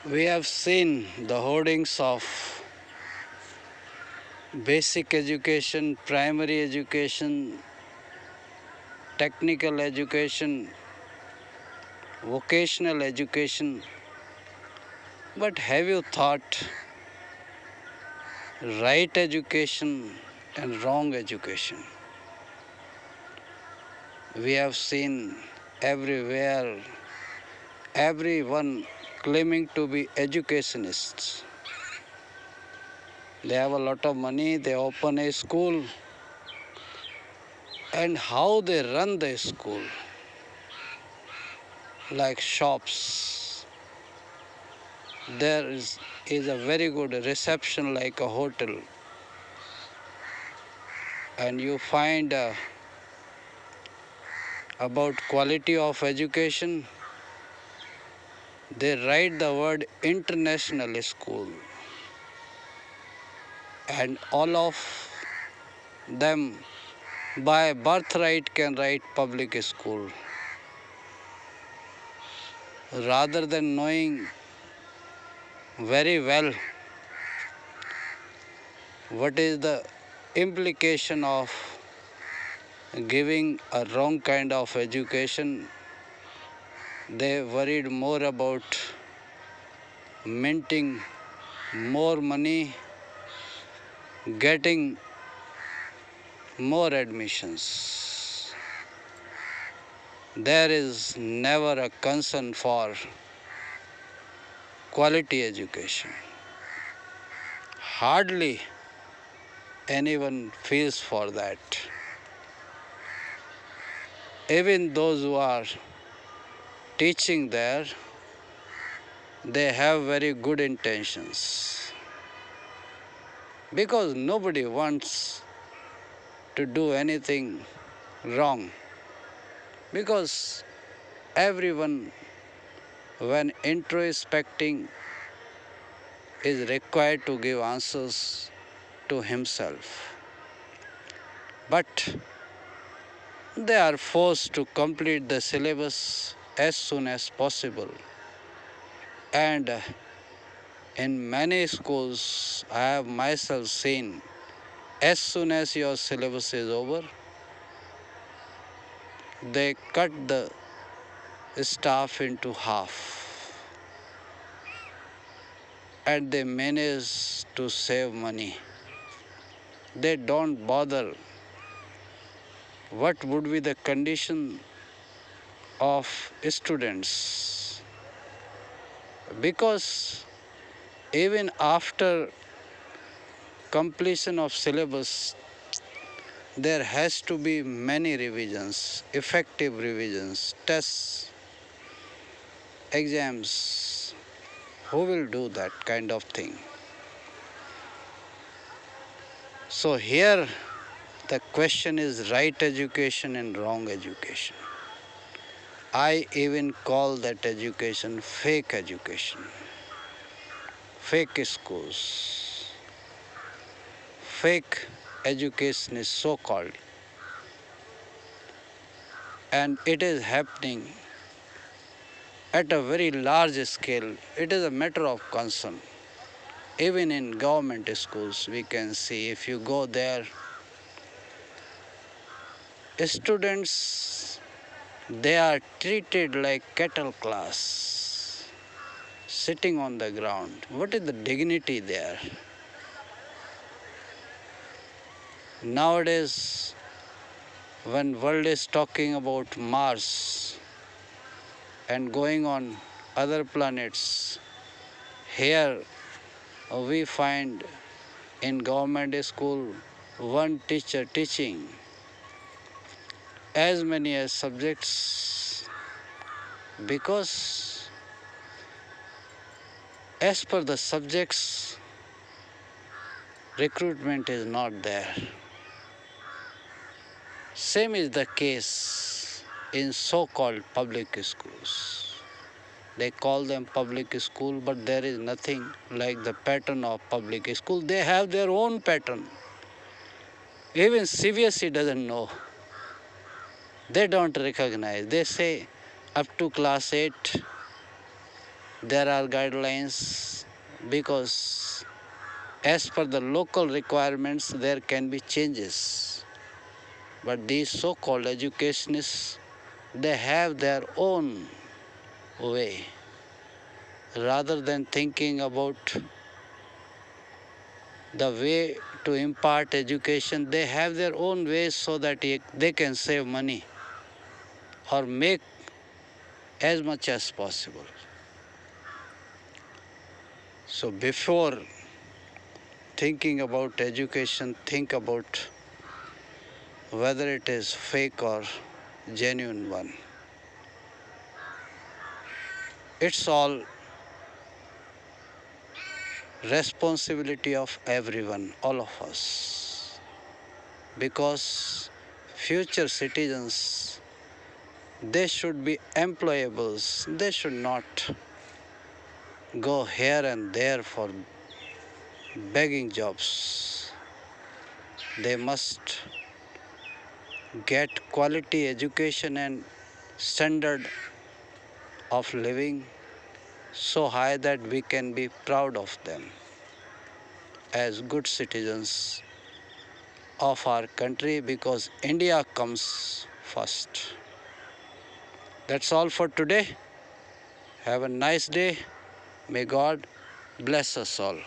We have seen the hoardings of basic education, primary education, technical education, vocational education. But have you thought right education and wrong education? We have seen everywhere everyone claiming to be educationists. They have a lot of money, they open a school, and how they run the school, like shops. There is a very good reception like a hotel, and you find about quality of education, they write the word international school, and all of them by birthright can write public school rather than knowing very well what is the implication of giving a wrong kind of education. They worried more about minting more money, getting more admissions. There is never a concern for quality education. Hardly anyone feels for that. Even those who are teaching there, they have very good intentions because nobody wants to do anything wrong, because everyone, when introspecting, is required to give answers to himself. But they are forced to complete the syllabus as soon as possible. And in many schools, I have myself seen, as soon as your syllabus is over, they cut the staff into half and they manage to save money. They don't bother what would be the condition of students, because even after completion of syllabus there has to be many revisions, effective revisions, tests, exams. Who will do that kind of thing? So here the question is right education and wrong education. I even call that education fake education, fake schools. Fake education is so called, and it is happening at a very large scale. It is a matter of concern. Even in government schools, we can see, if you go there, students, they are treated like cattle class, sitting on the ground. What is the dignity there? Nowadays, when world is talking about Mars and going on other planets, here we find in government school one teacher teaching as many as subjects, because as per the subjects recruitment is not there. Same is the case in so-called public schools. They call them public school, but there is nothing like the pattern of public school. They have their own pattern. Even CBSE doesn't know. They don't recognize. They say up to class 8, there are guidelines, because as per the local requirements there can be changes. But these so-called educationists, they have their own way. Rather than thinking about the way to impart education, they have their own ways so that they can save money or make as much as possible. So before thinking about education, think about whether it is fake or genuine one. It's all responsibility of everyone, all of us, because future citizens, they should be employables. They should not go here and there for begging jobs. They must get quality education and standard of living so high that we can be proud of them as good citizens of our country, because India comes first. That's all for today. Have a nice day. May God bless us all.